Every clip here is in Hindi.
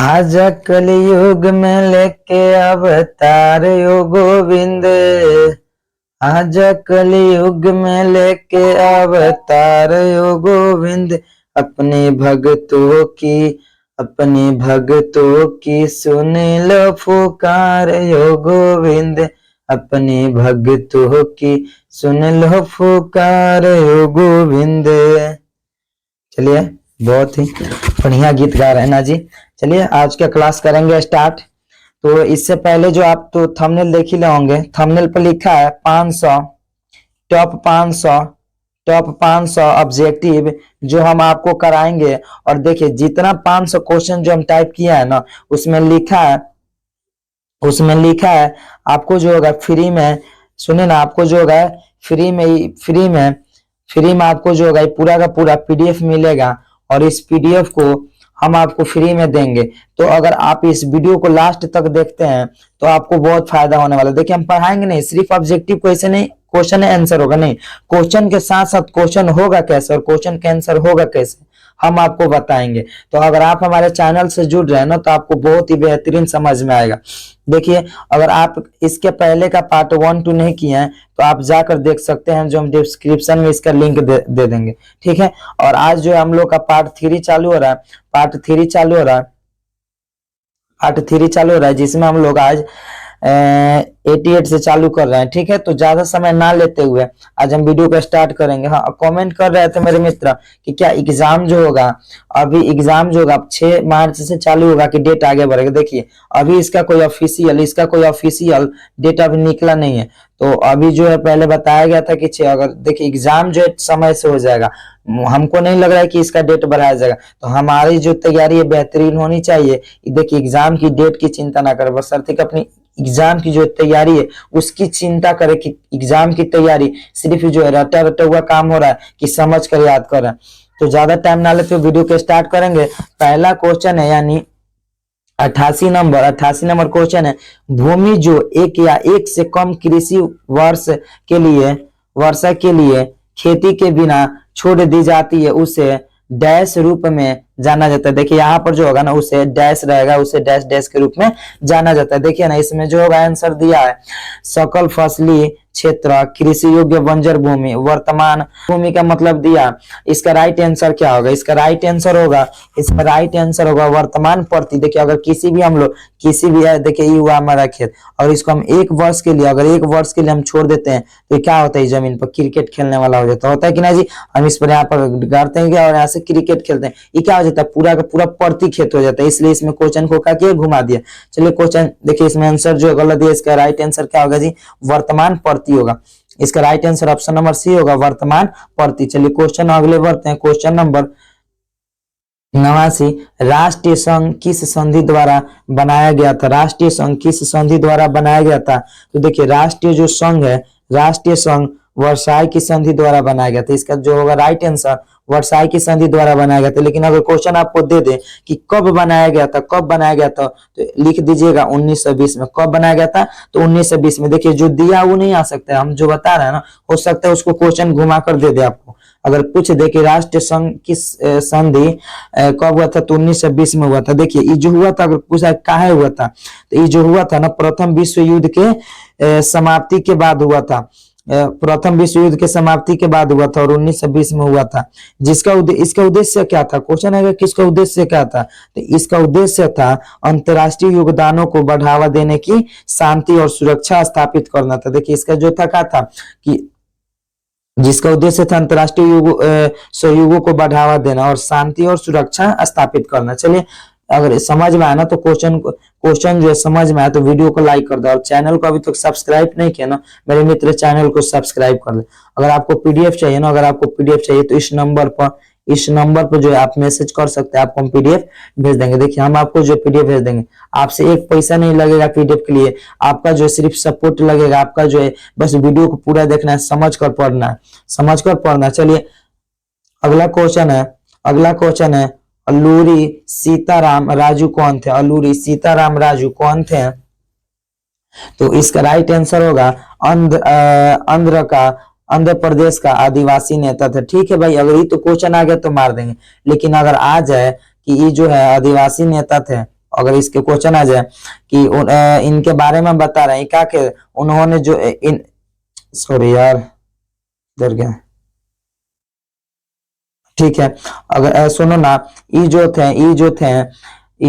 आज कलयुग में लेके अवतार यो गोविंद। आज कलयुग में लेके अवतार यो गोविंद। अपने भक्तों की सुन लो पुकार यो गोविंद। अपने भक्तों की सुन लो पुकार यो गोविंद। चलिए, बहुत ही बढ़िया गीत गा रहे हैं ना जी। चलिए आज का क्लास करेंगे स्टार्ट। तो इससे पहले जो आप तो थंबनेल देख ही होंगे, थंबनेल पर लिखा है 500 टॉप 500 ऑब्जेक्टिव जो हम आपको कराएंगे। और देखिए जितना 500 क्वेश्चन जो हम टाइप किया है ना, उसमें लिखा है आपको जो होगा फ्री में, सुने ना, आपको जो होगा फ्री में आपको जो होगा पूरा का पूरा पीडीएफ मिलेगा। और इस पीडीएफ को हम आपको फ्री में देंगे। तो अगर आप इस वीडियो को लास्ट तक देखते हैं तो आपको बहुत फायदा होने वाला है। देखिए हम पढ़ाएंगे नहीं सिर्फ ऑब्जेक्टिव को, ऐसे नहीं क्वेश्चन आंसर होगा, नहीं, क्वेश्चन के साथ साथ क्वेश्चन होगा कैसे और क्वेश्चन का आंसर होगा कैसे हम आपको बताएंगे। तो अगर आप हमारे चैनल से जुड़ रहे हैं ना तो आपको बहुत ही बेहतरीन समझ में आएगा। देखिए अगर आप इसके पहले का पार्ट 1 2 नहीं किए हैं तो आप जाकर देख सकते हैं, जो हम डिस्क्रिप्शन में इसका लिंक दे देंगे, ठीक है। और आज जो हम लोग का पार्ट 3 चालू हो रहा है, जिसमें हम लोग आज 88 से चालू कर रहे हैं, ठीक है। तो ज्यादा समय ना लेते हुए आज हम वीडियो को स्टार्ट करेंगे। हाँ, कमेंट कर रहे थे मेरे मित्र कि क्या एग्जाम जो होगा, अभी एग्जाम जो होगा 6 मार्च से चालू होगा कि डेट आगे बढ़ेगा। देखिए अभी इसका कोई ऑफिशियल डेट अभी निकला नहीं है। तो अभी जो है पहले बताया गया था कि 6, अगर देखिए एग्जाम जो है समय से हो जाएगा, हमको नहीं लग रहा है कि इसका डेट बढ़ाया जाएगा। तो हमारी जो तैयारी है बेहतरीन होनी चाहिए। देखिए एग्जाम की डेट की चिंता ना करें, बशर्ते कि अपनी एग्जाम की जो तैयारी है उसकी चिंता करे कि एग्जाम की तैयारी सिर्फ जो है रटा हुआ काम हो रहा है कि समझ कर याद कर रहे हैं। तो ज्यादा टाइम ना लेते हुए वीडियो को स्टार्ट करेंगे। पहला क्वेश्चन है यानी 88 नंबर क्वेश्चन है। भूमि जो एक या एक से कम कृषि वर्षा के लिए खेती के बिना छोड़ दी जाती है उसे डैश रूप में जाना जाता है। देखिए यहाँ पर जो होगा ना उसे डैश रहेगा, उसे डैश डैश के रूप में जाना जाता है। देखिए ना इसमें जो होगा आंसर दिया है सकल फसली क्षेत्र, कृषि योग्य बंजर भूमि, वर्तमान भूमि का मतलब दिया। इसका राइट आंसर क्या होगा? इसका राइट आंसर होगा वर्तमान प्रति। देखिए अगर किसी भी है, देखिए ये हुआ हमारा खेत, और इसको हम एक वर्ष के लिए हम छोड़ देते हैं तो क्या होता है, जमीन पर क्रिकेट खेलने वाला हो जाता है कि ना जी। हम इस पर यहाँ पर गाड़ते हैं और यहाँ से क्रिकेट खेलते हैं, ये क्या हो जाता है, पूरा का पूरा प्रति खेत हो जाता है। इसलिए इसमें क्वेश्चन को क्या किया, घुमा दिया। चलिए क्वेश्चन देखिए, इसमें आंसर जो गलत दिया, इसका राइट आंसर क्या होगा जी, वर्तमान प्रति होगा। इसका right answer option number C होगा, वर्तमान प्रति। चलिए क्वेश्चन अगले बढ़ते हैं। क्वेश्चन नंबर 89, राष्ट्रीय संघ किस संधि द्वारा बनाया गया था? राष्ट्रीय संघ किस संधि द्वारा बनाया गया था? तो देखिए राष्ट्रीय जो संघ है, राष्ट्रीय संघ वर्साई की संधि द्वारा बनाया गया था। इसका जो होगा राइट आंसर वर्साई की संधि द्वारा बनाया गया था। लेकिन अगर क्वेश्चन आपको दे दे कि कब बनाया गया था तो लिख दीजिएगा 1920 में। कब बनाया गया था? तो 1920 में। देखिए जो दिया वो नहीं आ सकता है, हम जो बता रहे हैं ना, हो सकता है उसको क्वेश्चन घुमा कर दे दे आपको। अगर पूछ दे कि राष्ट्रीय संघ किस संधि कब हुआ था तो 1920 में हुआ था। देखिए ये जो हुआ था, अगर पूछा काहे हुआ था, तो ये जो हुआ था ना प्रथम विश्व युद्ध के समाप्ति के बाद हुआ था। प्रथम विश्व युद्ध के समाप्ति के बाद हुआ था और 1920 में हुआ था। इसका उद्देश्य क्या था? क्वेश्चन है कि किसका उद्देश्य क्या था? तो इसका उद्देश्य था अंतर्राष्ट्रीय योगदानों को बढ़ावा देने की, शांति और सुरक्षा स्थापित करना था। देखिए इसका जो था क्या था कि जिसका उद्देश्य था अंतर्राष्ट्रीय सहयोगों को बढ़ावा देना और शांति और सुरक्षा स्थापित करना। चलिए अगर समझ में आया ना तो क्वेश्चन जो है समझ में आया तो वीडियो को लाइक कर दो, और चैनल को अभी तक सब्सक्राइब नहीं किया ना मेरे मित्र, चैनल को सब्सक्राइब कर दे। अगर आपको पीडीएफ चाहिए तो इस नंबर पर जो है आप मैसेज कर सकते हैं, आपको हम पीडीएफ भेज देंगे। देखिए हम आपको जो पीडीएफ भेज देंगे, आपसे एक पैसा नहीं लगेगा पीडीएफ के लिए, आपका जो सिर्फ सपोर्ट लगेगा, आपका जो है बस वीडियो को पूरा देखना है, समझ कर पढ़ना है। चलिए अगला क्वेश्चन है अल्लूरी सीताराम राजू कौन थे? तो इसका राइट आंसर होगा आंध्र प्रदेश का आदिवासी नेता था। ठीक है भाई, अगर ये तो क्वेश्चन आ गया तो मार देंगे, लेकिन अगर आ जाए कि ये जो है आदिवासी नेता थे अगर इसके क्वेश्चन आ जाए कि इनके बारे में बता रहे हैं क्या के उन्होंने जो इन सॉरी यार डर गया, ठीक है। अगर सुनो ना, ई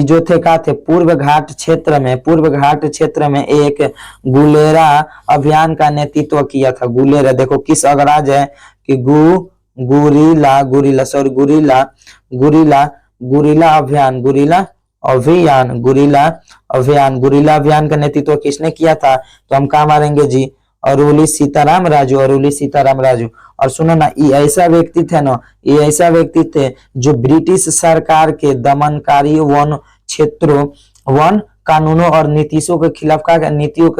जो थे का थे पूर्व घाट क्षेत्र में एक गुलेरा अभियान का नेतृत्व किया था। गुलेरा देखो किस अगर आ जाए कि गुरीला गुरीला अभियान का नेतृत्व किसने किया था? तो हम कहा मारेंगे जी अरुली सीताराम राजू। और सुनो ना, ये ऐसा व्यक्ति थे ना, ये ऐसा व्यक्ति थे जो ब्रिटिश सरकार के दमनकारी वन कानूनों और नीतियों के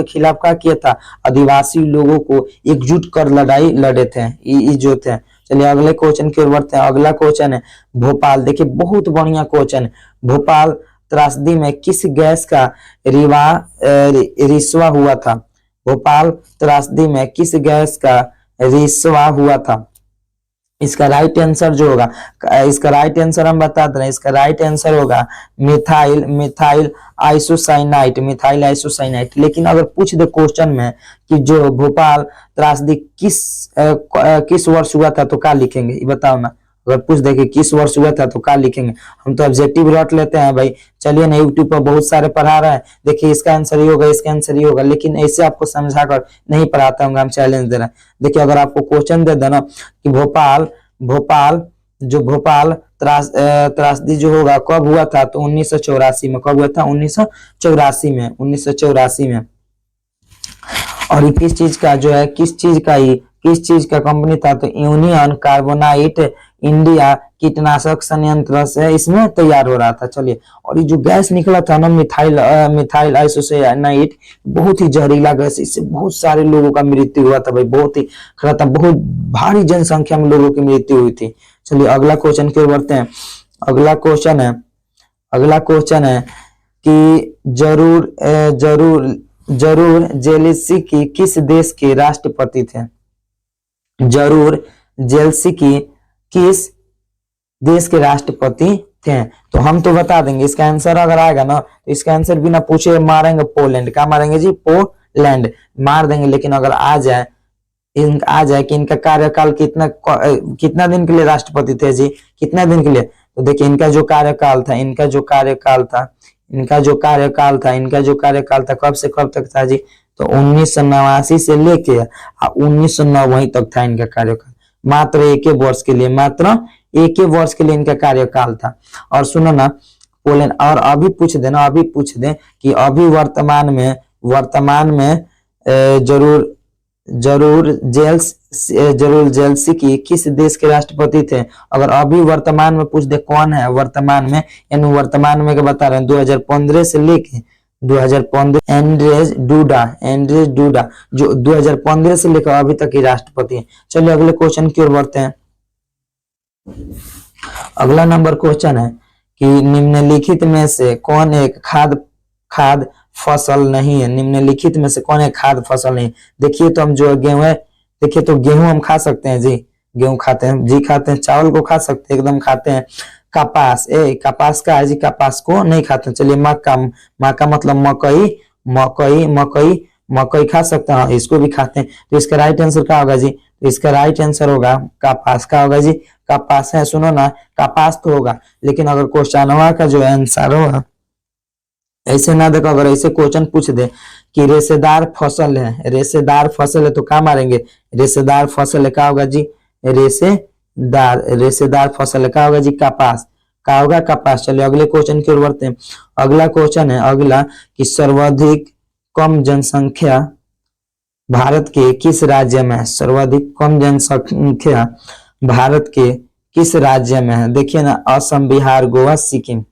खिलाफ क्या किया था? आदिवासी लोगों को एकजुट कर लड़ाई लड़े थे ये जो थे। चलिए अगले क्वेश्चन की ओर बढ़ते हैं। अगला क्वेश्चन है भोपाल। देखिए बहुत बढ़िया क्वेश्चन है। भोपाल त्रासदी में किस गैस का रिश्वा हुआ था? भोपाल त्रासदी में किस गैस का रिश्वा हुआ था? इसका राइट आंसर जो होगा, इसका राइट आंसर हम बताते हैं, इसका राइट आंसर होगा मिथाइल आइसोसाइनाइट। लेकिन अगर पूछ दे क्वेश्चन में कि जो भोपाल त्रासदी किस वर्ष हुआ था तो क्या लिखेंगे ये बताओ ना। अगर पूछ दे कि किस वर्ष हुआ था तो क्या लिखेंगे? हम तो ऑब्जेक्टिव रट लेते हैं भाई। चलिए ना, यूट्यूब पर बहुत सारे पढ़ा रहे हैं, देखिए इसका आंसर ही होगा, इसका आंसर ही होगा, लेकिन ऐसे आपको समझा कर नहीं पढ़ाता हूँ, हम चैलेंज दे रहे हैं। देखिए अगर आपको क्वेश्चन दे देना कि भोपाल त्रासदी जो होगा कब हुआ था, तो 1984 में। कब हुआ था? 1984 में। और ये किस चीज का जो है, किस चीज का कंपनी था? तो यूनियन कार्बोनाइट इंडिया कीटनाशक संयंत्र से इसमें तैयार हो रहा था। चलिए, और ये जो गैस निकला था ना मिथाइल आइसोसाइनाइट, बहुत ही जहरीला गैस, इससे बहुत सारे लोगों का मृत्यु हुआ था भाई, बहुत ही खतरनाक, बहुत भारी जनसंख्या में लोगों की मृत्यु हुई थी। चलिए अगला क्वेश्चन की ओर बढ़ते हैं। अगला क्वेश्चन है कि जरूर जेलेंस्की किस देश के राष्ट्रपति थे? जरूर जेलेंस्की किस देश के राष्ट्रपति थे? तो हम तो बता देंगे, इसका आंसर अगर आएगा ना तो इसका आंसर बिना पूछे मारेंगे पोलैंड। क्या मारेंगे जी? पोलैंड मार देंगे। लेकिन अगर आ जाए कि इनका कार्यकाल कितना दिन के लिए राष्ट्रपति थे जी? कितना दिन के लिए? तो देखिए इनका जो कार्यकाल था कब से कब तक था जी? तो 1989 से लेके 1990 तक था इनका कार्यकाल। मात्र एक वर्ष के लिए इनका कार्यकाल था। और सुनो ना, पोलैंड, और अभी पूछ दे कि अभी वर्तमान में जरूर जेलेंस्की किस देश के राष्ट्रपति थे? अगर अभी वर्तमान में पूछ दे कौन है वर्तमान में, यानी वर्तमान में क्या बता रहे हैं, 2015 से लेके 2015 एंड्रेज डूडा जो 2015 से लेकर अभी तक की राष्ट्रपति है। चलिए अगले क्वेश्चन की ओर बढ़ते हैं। अगला नंबर क्वेश्चन है कि निम्नलिखित में से कौन एक खाद्य फसल नहीं है? निम्नलिखित में से कौन एक खाद्य फसल नहीं? देखिए तो हम जो गेहूं है, देखिए तो गेहूं हम खा सकते हैं जी, गेहूं खाते हैं, चावल को खा सकते हैं, एकदम खाते हैं। कपास का है जी, कपास को नहीं खाते। चलिए मक्का मतलब मकई खा सकते हैं, इसको भी खाते हैं। तो इसका राइट आंसर क्या होगा जी? तो इसका राइट आंसर होगा कपास। का होगा जी? कपास है। सुनो ना, कपास तो होगा, लेकिन अगर क्वेश्चन का जो आंसर होगा ऐसे ना देखो, अगर ऐसे क्वेश्चन पूछ दे कि रेशेदार फसल है तो क्या मारेंगे? रेशेदार फसल क्या होगा जी? रेशेदार फसल क्या होगा जी? कपास। क्या होगा? कपास। चलिए अगले क्वेश्चन की ओर बढ़ते हैं। अगला क्वेश्चन है कि सर्वाधिक कम जनसंख्या भारत के किस राज्य में है? सर्वाधिक कम जनसंख्या भारत के किस राज्य में है? देखिए ना, असम, बिहार, गोवा, सिक्किम।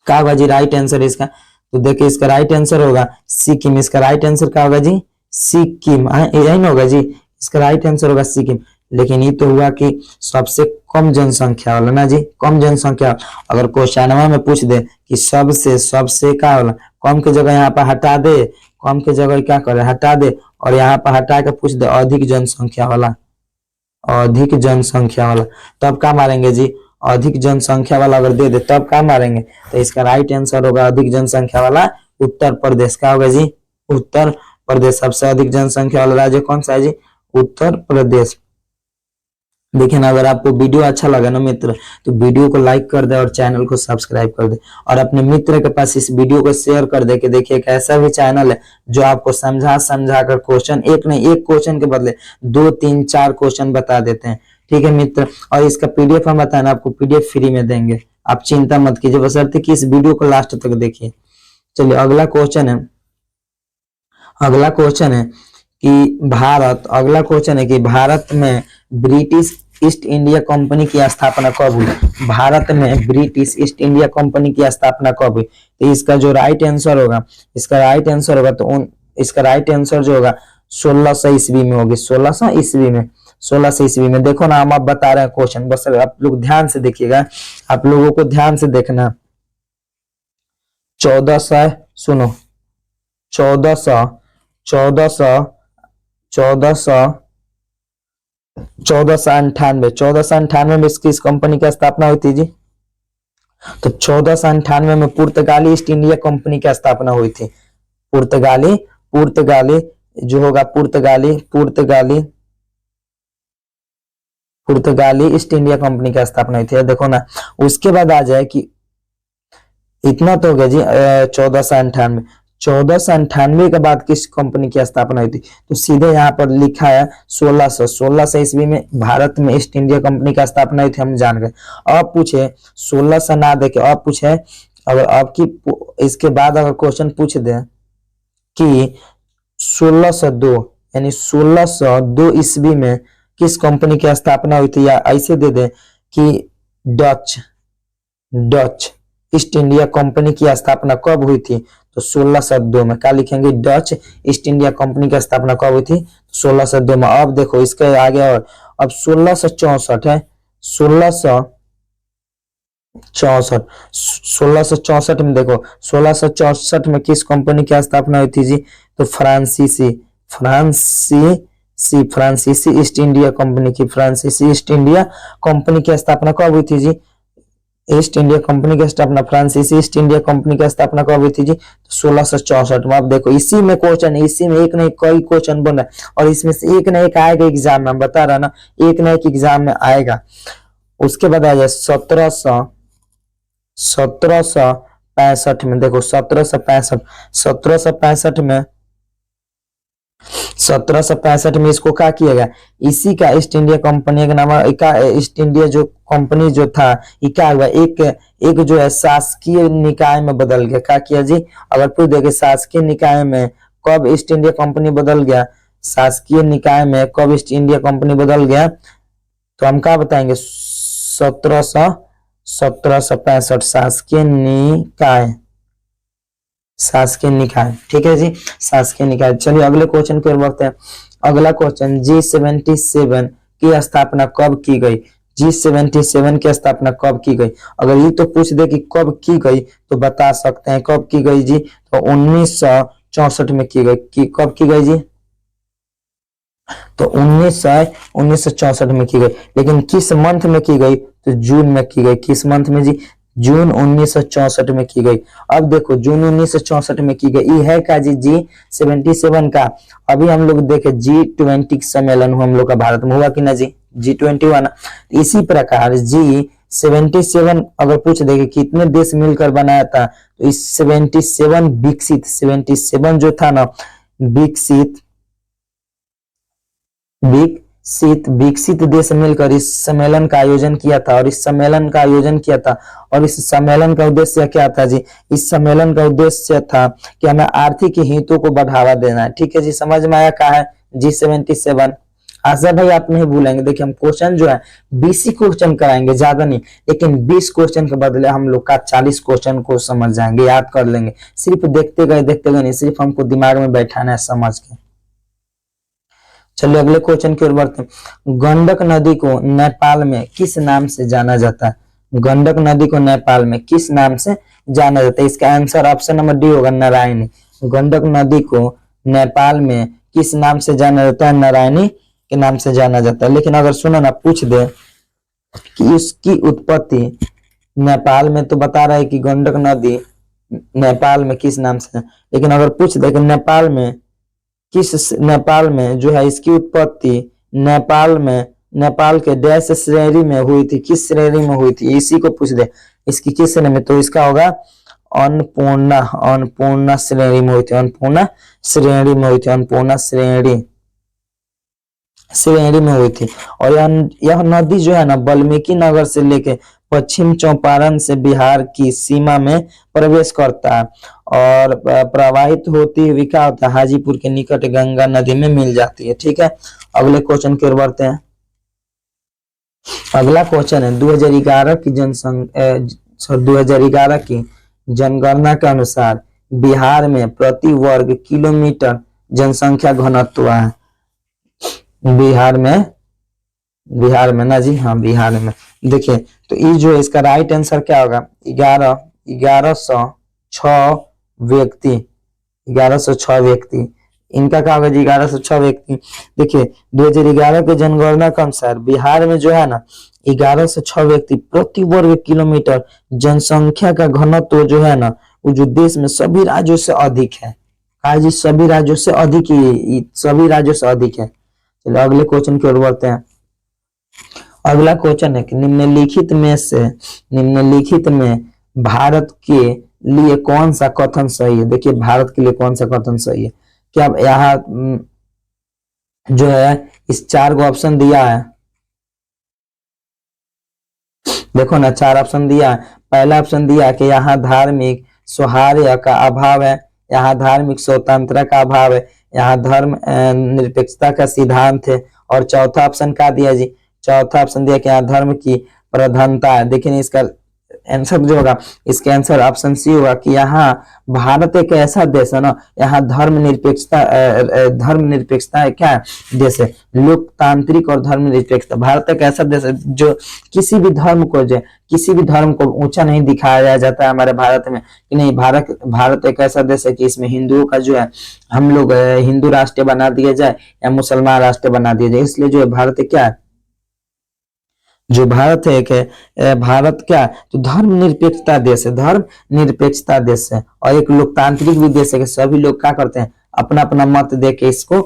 क्या होगा जी राइट आंसर इसका? तो देखिए इसका राइट आंसर होगा सिक्किम। इसका राइट आंसर क्या होगा जी? सिक्किम। यही ना होगा जी? इसका राइट आंसर होगा सिक्किम। लेकिन ये तो हुआ कि सबसे कम जनसंख्या वाला ना जी, कम जनसंख्या। अगर क्वेश्चन में पूछ दे कि सबसे क्या वाला, कम की जगह यहाँ पर हटा दे, कम की जगह क्या करे? हटा दे, और यहाँ पर हटा के पूछ दे अधिक जनसंख्या वाला, तब क्या मारेंगे जी? अधिक जनसंख्या वाला अगर दे दे तब क्या मारेंगे, तो इसका राइट आंसर होगा अधिक जनसंख्या वाला उत्तर प्रदेश। क्या होगा जी, उत्तर प्रदेश। सबसे अधिक जनसंख्या वाला राज्य कौन सा है जी, उत्तर प्रदेश। देखिए ना, अगर आपको वीडियो अच्छा लगा ना मित्र, तो वीडियो को लाइक कर दे और चैनल को सब्सक्राइब कर दे, और अपने मित्र के पास इस वीडियो को शेयर कर दे कि देखिए एक ऐसा भी चैनल है जो आपको समझा समझा कर क्वेश्चन, एक नहीं एक क्वेश्चन के बदले 2 3 4 क्वेश्चन बता देते हैं। ठीक है मित्र, और इसका पीडीएफ हम बताए ना आपको पीडीएफ फ्री में देंगे, आप चिंता मत कीजिए, बशर्ते कि इस वीडियो को लास्ट तक देखिए। चलिए अगला क्वेश्चन है, अगला क्वेश्चन है कि अगला क्वेश्चन है कि भारत में ब्रिटिश ईस्ट इंडिया कंपनी की स्थापना कब हुई। भारत में ब्रिटिश ईस्ट इंडिया कंपनी की स्थापना कब हुई, तो इसका जो राइट आंसर होगा, इसका राइट आंसर होगा तो इसका राइट आंसर जो होगा 1600 ईस्वी में होगी। 1600 ईस्वी में, 1600 ईस्वी में। देखो ना, हम आप बता रहे हैं क्वेश्चन, बस आप लोग ध्यान से देखिएगा, आप लोगों को ध्यान से देखना। 1400, सुनो, 1400 1498 में किस कंपनी की स्थापना हुई थी जी, तो 1498 में पुर्तगाली ईस्ट इंडिया कंपनी की स्थापना हुई थी। पुर्तगाली जो होगा, पुर्तगाली ईस्ट इंडिया कंपनी की स्थापना हुई थी। देखो ना, उसके बाद आ जाए कि इतना तो हो गया जी 1498। 1498 के बाद किस कंपनी की स्थापना हुई थी, तो सीधे यहाँ पर लिखा है 1600 ईस्वी में भारत में ईस्ट इंडिया कंपनी की स्थापना हुई थी, हम जान गए। अब पूछे 1600 ना देके, अब पूछे अगर आपकी इसके बाद अगर क्वेश्चन पूछ दे कि 1602 यानी 1602 ईस्वी में किस कंपनी की स्थापना हुई थी, या ऐसे दे दे कि डच ईस्ट इंडिया कंपनी की स्थापना कब हुई थी, तो 1602 में। क्या लिखेंगे, डच ईस्ट इंडिया कंपनी की स्थापना कब हुई थी, 1602 में। अब देखो इसके आगे, और अब 1664 है, 1664 में देखो, 1664 में किस कंपनी की स्थापना हुई थी जी, तो फ्रांसीसी ईस्ट इंडिया कंपनी की, फ्रांसीसी ईस्ट इंडिया कंपनी की स्थापना कब हुई थी जी, ईस्ट इंडिया कंपनी की स्थापना, फ्रांसीसी ईस्ट इंडिया कंपनी की स्थापना कब हुई थी जी, 1664 में। आप देखो इसी में क्वेश्चन, इसी में एक नहीं कई क्वेश्चन बन रहा है, और इसमें से एक ना एक आएगा एग्जाम में, बता रहा ना, एक ना एक एग्जाम में आएगा। उसके बाद आ जाए 1765 में। देखो 1765 में इसको क्या किया गया, इसी का ईस्ट इंडिया कंपनी का नाम, ईस्ट इंडिया जो कंपनी जो था, ये क्या हुआ, एक जो है शासकीय निकाय में बदल गया। क्या किया जी, अगर पूछ देखे शासकीय निकाय में कब ईस्ट इंडिया कंपनी बदल गया, शासकीय निकाय में कब ईस्ट इंडिया कंपनी बदल गया, तो हम क्या बताएंगे 1765 शासकीय निकाय। ठीक है जी, शासकीय निकाय। चलिए अगले क्वेश्चन की ओर बढ़ते हैं। अगला क्वेश्चन, G77 की स्थापना कब की गई, G77 की स्थापना कब की गई। अगर ये तो पूछ दे कि कब की गई, तो बता सकते हैं कब की गई जी, तो 1964 में की गई। कब की गई जी, तो 1964 में की गई। लेकिन किस मंथ में की गई, तो जून में की गई। किस मंथ में जी, जून 1964 में की गई। अब देखो जून 1964 में की गई, ये है क्या जी, G77 का। अभी हम लोग देखे G20 सम्मेलन हम लोग का भारत में हुआ कि ना जी, G20 हुआ ना। इसी प्रकार G77 अगर पूछ दे कि कितने देश मिलकर बनाया था, तो इस 77 जो था ना, विकसित देश मिलकर इस सम्मेलन का आयोजन किया था, और इस सम्मेलन का उद्देश्य क्या था जी, इस सम्मेलन का उद्देश्य था कि हमें आर्थिक हितों को बढ़ावा देना है। ठीक है जी, समझ में आया क्या है G77। आशा भाई आप नहीं भूलेंगे। देखिए हम क्वेश्चन जो है 20 ही क्वेश्चन कराएंगे, ज्यादा नहीं, लेकिन 20 क्वेश्चन के बदले हम लोग का 40 क्वेश्चन को समझ जाएंगे, याद कर लेंगे। सिर्फ देखते गए नहीं, सिर्फ हमको दिमाग में बैठाना है समझ के। चलिए अगले क्वेश्चन की ओर बढ़ते हैं। गंडक नदी को नेपाल में किस नाम से जाना जाता है, गंडक नदी को नेपाल में किस नाम से जाना जाता है। इसका आंसर ऑप्शन नंबर डी होगा, नारायणी। गंडक नदी को नेपाल में किस नाम से जाना जाता है, नारायणी के नाम से जाना जाता है। लेकिन अगर सुनो ना, पूछ दे कि इसकी उत्पत्ति नेपाल में तो बता रहा है कि गंडक नदी नेपाल में किस नाम से है, लेकिन अगर पूछ दे कि नेपाल में जो है इसकी उत्पत्ति नेपाल में नेपाल के डैश श्रेणी में हुई थी, किस श्रेणी में हुई थी, इसी को पूछ दे इसकी किस श्रेणी में, तो इसका होगा अन्नपूर्णा, अन्नपूर्णा श्रेणी में हुई थी, अन्नपूर्णा श्रेणी में हुई थी, अन्नपूर्णा श्रेणी में हुई थी। और यह नदी जो है ना वाल्मीकि नगर से लेके पश्चिम चंपारण से बिहार की सीमा में प्रवेश करता है और प्रवाहित होती हुई क्या होता है हाजीपुर के निकट गंगा नदी में मिल जाती है। ठीक है, अगले क्वेश्चन की ओर बढ़ते हैं। अगला क्वेश्चन है 2011 की 2011 की जनगणना के अनुसार बिहार में प्रति वर्ग किलोमीटर जनसंख्या घनत्व है। बिहार में ना जी, हाँ बिहार में। देखिए तो ये जो इसका राइट आंसर क्या होगा, 1106 व्यक्ति, 1106 व्यक्ति, इनका क्या होगा जी 1106 व्यक्ति। देखिए 2011 के जनगणना के अनुसार बिहार में जो है ना 1106 व्यक्ति प्रति वर्ग किलोमीटर जनसंख्या का घनत्व जो है ना वो जो देश में सभी राज्यों से अधिक है। जी सभी राज्यों से अधिक ही, सभी राज्यों से अधिक है। चलिए अगले क्वेश्चन की ओर बढ़ते हैं। अगला क्वेश्चन है कि निम्नलिखित में भारत के लिए कौन सा कथन सही है। देखिए भारत के लिए कौन सा कथन सही है, क्या यहाँ जो है इस 4 को ऑप्शन दिया है, देखो ना 4 ऑप्शन दिया है। पहला ऑप्शन दिया कि यहाँ धार्मिक सौहार्द का अभाव है, यहाँ धार्मिक स्वतंत्रता का अभाव है, यहाँ धर्म निरपेक्षता का सिद्धांत है। और चौथा ऑप्शन क्या दिया जी, चौथा ऑप्शन दिया कि यहाँ धर्म की प्रधानता है। देखिए इसका आंसर जो होगा, इसका आंसर ऑप्शन सी होगा कि यहाँ भारत एक ऐसा देश है ना, यहाँ धर्म निरपेक्षता है क्या देश है, लोकतांत्रिक और धर्म निरपेक्षता। भारत एक ऐसा देश है जो किसी भी धर्म को ऊंचा नहीं दिखाया जाता है हमारे भारत में, कि नहीं भारत एक ऐसा देश है कि इसमें हिंदुओं का जो है हम लोग हिंदू राष्ट्र बना दिया जाए या मुसलमान राष्ट्र बना दिया जाए। इसलिए जो है भारत क्या है, जो भारत है कि भारत क्या तो धर्म निरपेक्षता देश है, धर्म निरपेक्षता देश है और एक लोकतांत्रिक भी देश है कि सभी लोग क्या करते हैं अपना अपना मत देके इसको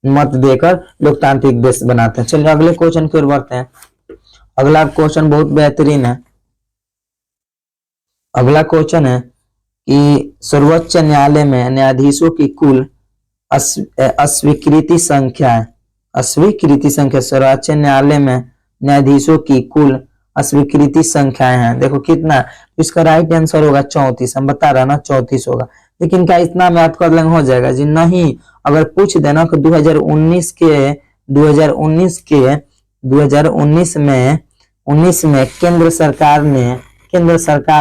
मत देकर लोकतांत्रिक देश बनाते हैं। चलिए अगले क्वेश्चन की ओर बढ़ते हैं। अगला क्वेश्चन बहुत बेहतरीन है। अगला क्वेश्चन है कि सर्वोच्च न्यायालय में न्यायाधीशों की कुल अस्वीकृति संख्या सर्वोच्च न्यायालय में न्यायाधीशों की कुल अस्वीकृति संख्याएं हैं। देखो कितना, इसका राइट आंसर होगा 34, हम बता रहा ना 34 होगा। लेकिन क्या इतना मैथ कर लेंगे हो जाएगा जी, नहीं। अगर पूछ देना कि 2019 में केंद्र सरकार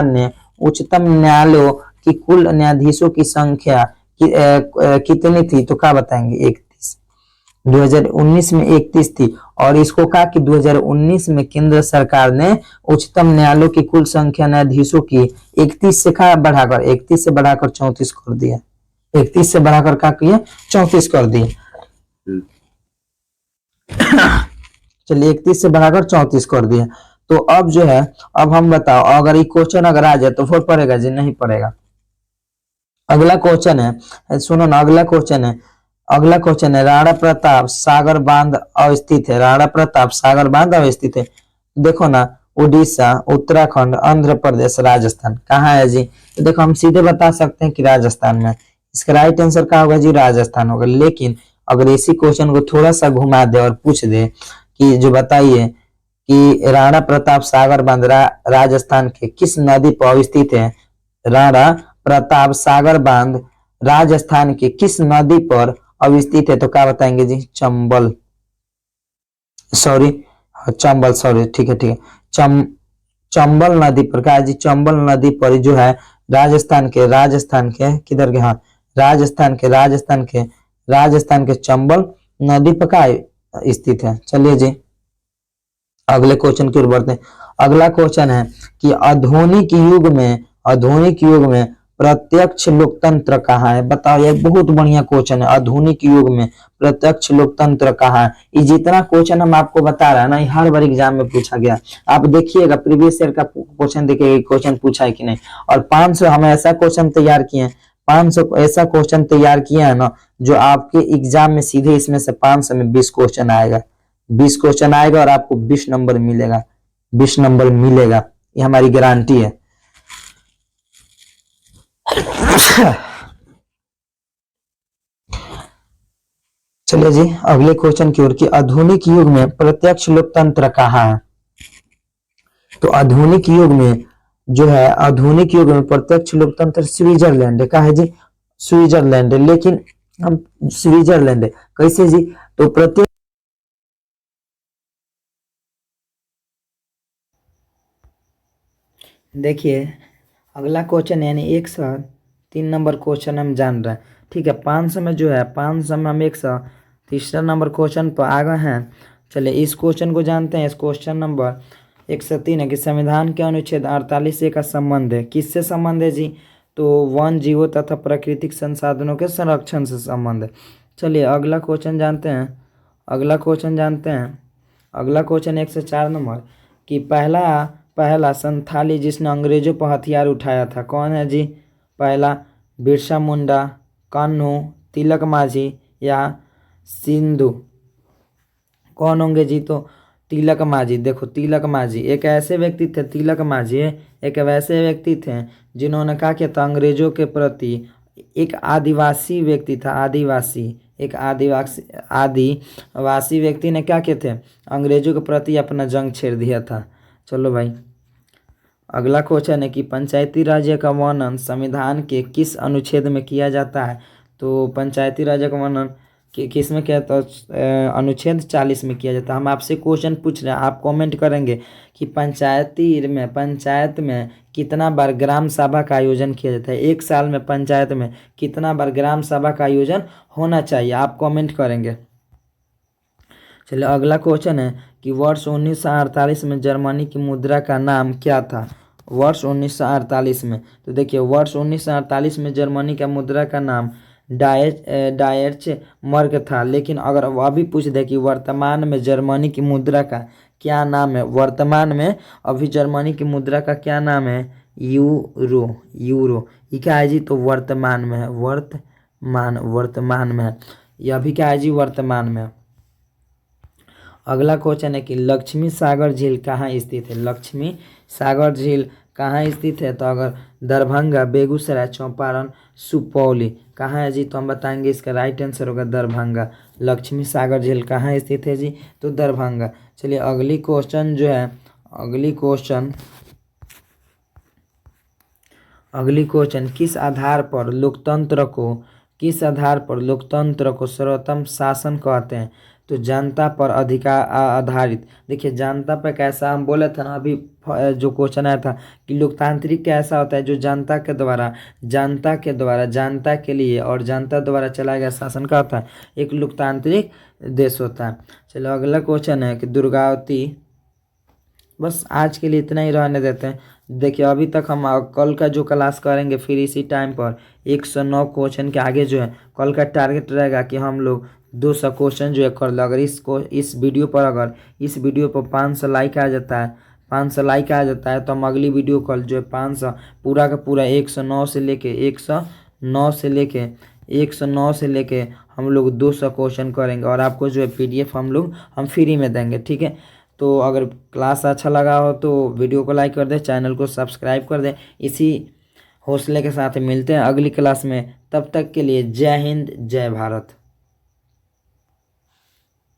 ने उच्चतम न्यायालयों की कुल न्यायाधीशों की संख्या कितनी थी, तो क्या बताएंगे 31। 2019 में 31 थी और इसको कहा कि 2019 में केंद्र सरकार ने उच्चतम न्यायालयों की कुल संख्या न्यायाधीशों की 31 से 34 कर दिया। 31 से बढ़ाकर क्या किया 34 कर दिए। चलिए 31 से बढ़ाकर 34 कर दिया। तो अब जो है, अब हम बताओ अगर ये क्वेश्चन अगर आ जाए तो फिर पड़ेगा जी, नहीं पड़ेगा। अगला क्वेश्चन है, सुनो ना, अगला क्वेश्चन है राणा प्रताप सागर बांध अवस्थित है। राणा प्रताप सागर बांध अवस्थित है, देखो ना उड़ीसा, उत्तराखंड, आंध्र प्रदेश, राजस्थान, कहाँ है जी। तो देखो हम सीधे बता सकते हैं कि राजस्थान में। इसका राइट आंसर क्या होगा जी, राजस्थान होगा। लेकिन अगर इसी क्वेश्चन को थोड़ा सा घुमा दे और पूछ दे कि जो बताइए कि राणा प्रताप सागर बांध राजस्थान के किस नदी पर अवस्थित है, राणा प्रताप सागर बांध राजस्थान के किस नदी पर अवस्थित है, तो क्या बताएंगे जी, चंबल, ठीक है चंबल नदी पर। क्या जी, चंबल नदी पर जो है राजस्थान के किधर के, हाँ राजस्थान के चंबल नदी पर क्या स्थित है। चलिए जी अगले क्वेश्चन की ओर बढ़ते हैं। अगला क्वेश्चन है कि आधुनिक युग में प्रत्यक्ष लोकतंत्र कहाँ है? बताओ, ये बहुत बढ़िया क्वेश्चन है। आधुनिक युग में प्रत्यक्ष लोकतंत्र कहाँ है? ये जितना क्वेश्चन हम आपको बता रहे हैं ना, ये हर बार एग्जाम में पूछा गया। आप देखिएगा प्रीवियस ईयर का क्वेश्चन, देखिए क्वेश्चन पूछा है कि नहीं। और 500 हम ऐसा क्वेश्चन तैयार किए हैं, 500 ऐसा क्वेश्चन तैयार किया है ना, जो आपके एग्जाम में सीधे इसमें से 500 में 20 क्वेश्चन आएगा। 20 क्वेश्चन आएगा और आपको 20 नंबर मिलेगा, 20 नंबर मिलेगा, ये हमारी गारंटी है। चलिए जी अगले क्वेश्चन की ओर, कि आधुनिक युग में प्रत्यक्ष लोकतंत्र कहाँ है? तो आधुनिक युग में जो है, आधुनिक युग में प्रत्यक्ष लोकतंत्र स्विट्जरलैंड का है जी, स्विट्जरलैंड है। लेकिन हम स्विट्जरलैंड है कैसे जी? तो प्रत्येक देखिए अगला क्वेश्चन यानी 103 नंबर क्वेश्चन हम जान रहे हैं, ठीक है। 500 में जो है, 500 में हम 103 नंबर क्वेश्चन पर आ गए हैं। चलिए इस क्वेश्चन को जानते हैं। इस क्वेश्चन नंबर 103 है कि संविधान के अनुच्छेद 48 का संबंध है, किससे संबंध है जी? तो वन जीवों तथा प्राकृतिक संसाधनों के संरक्षण से संबंध है। चलिए अगला क्वेश्चन जानते हैं। अगला क्वेश्चन जानते हैं। अगला क्वेश्चन 104 नंबर, कि पहला पहला संथाली जिसने अंग्रेजों पर हथियार उठाया था कौन है जी? पहला बिरसा मुंडा, कान्हू, तिलक माझी या सिंधु, कौन होंगे जी? तो तिलक माझी। देखो तिलक माझी एक ऐसे व्यक्ति थे, तिलक माझी एक वैसे व्यक्ति थे जिन्होंने क्या किया था अंग्रेजों के प्रति। एक आदिवासी व्यक्ति था, आदिवासी, एक आदिवासी व्यक्ति ने क्या किए थे? अंग्रेजों के प्रति अपना जंग छेड़ दिया था। चलो भाई अगला क्वेश्चन है कि पंचायती राज्य का वर्णन संविधान के किस अनुच्छेद में किया जाता है? तो पंचायती राज्य का वर्णन किस में किया? तो अनुच्छेद 40 में किया जाता है। हम आपसे क्वेश्चन पूछ रहे हैं, आप कमेंट करेंगे कि पंचायत में कितना बार ग्राम सभा का आयोजन किया जाता है? एक साल में पंचायत में कितना बार ग्राम सभा का आयोजन होना चाहिए? आप कमेंट करेंगे। चलिए अगला क्वेश्चन है कि वर्ष 1948 में जर्मनी की मुद्रा का नाम क्या था? वर्ष 1948 में, तो देखिए वर्ष 1948 में जर्मनी का मुद्रा का नाम डायच मार्क था। लेकिन अगर वो अभी पूछ दे कि वर्तमान में जर्मनी की मुद्रा का क्या नाम है, वर्तमान में अभी जर्मनी की मुद्रा का क्या नाम है? यूरो। यूरो ये क्या है जी? तो वर्तमान में है, वर्तमान में है। यह अभी क्या है जी? वर्तमान में है। अगला क्वेश्चन है कि लक्ष्मी सागर झील कहाँ स्थित है? लक्ष्मी सागर झील कहाँ स्थित है? तो अगर दरभंगा, बेगूसराय, चंपारण, सुपौली, कहाँ है जी? तो हम बताएंगे इसका राइट आंसर होगा दरभंगा। लक्ष्मी सागर झील कहाँ स्थित है जी? तो दरभंगा। चलिए अगली क्वेश्चन जो है, अगली क्वेश्चन किस आधार पर लोकतंत्र को सर्वोत्तम शासन कहते हैं? तो जनता पर अधिकार आधारित। देखिए जनता पर कैसा, हम बोले थे ना अभी जो क्वेश्चन आया था कि लोकतांत्रिक कैसा होता है? जो जनता के द्वारा, जनता के लिए और जनता द्वारा चलाया गया शासन का होता है, एक लोकतांत्रिक देश होता है। चलो अगला क्वेश्चन है कि दुर्गावती, बस आज के लिए इतना ही रहने देते हैं। देखिए अभी तक हम कल का जो क्लास करेंगे फिर इसी टाइम पर 109 क्वेश्चन के आगे जो है कल का टारगेट रहेगा कि हम लोग 200 क्वेश्चन जो है कर लो। अगर इस वीडियो पर 500 लाइक आ जाता है, 500 लाइक आ जाता है तो हम अगली वीडियो कल जो है 500 पूरा का पूरा 109 से लेके हम लोग 200 क्वेश्चन करेंगे और आपको जो है PDF हम फ्री में देंगे, ठीक है। तो अगर क्लास अच्छा लगा हो तो वीडियो को लाइक कर दें, चैनल को सब्सक्राइब कर दें। इसी हौसले के साथ मिलते हैं अगली क्लास में, तब तक के लिए जय हिंद, जय भारत।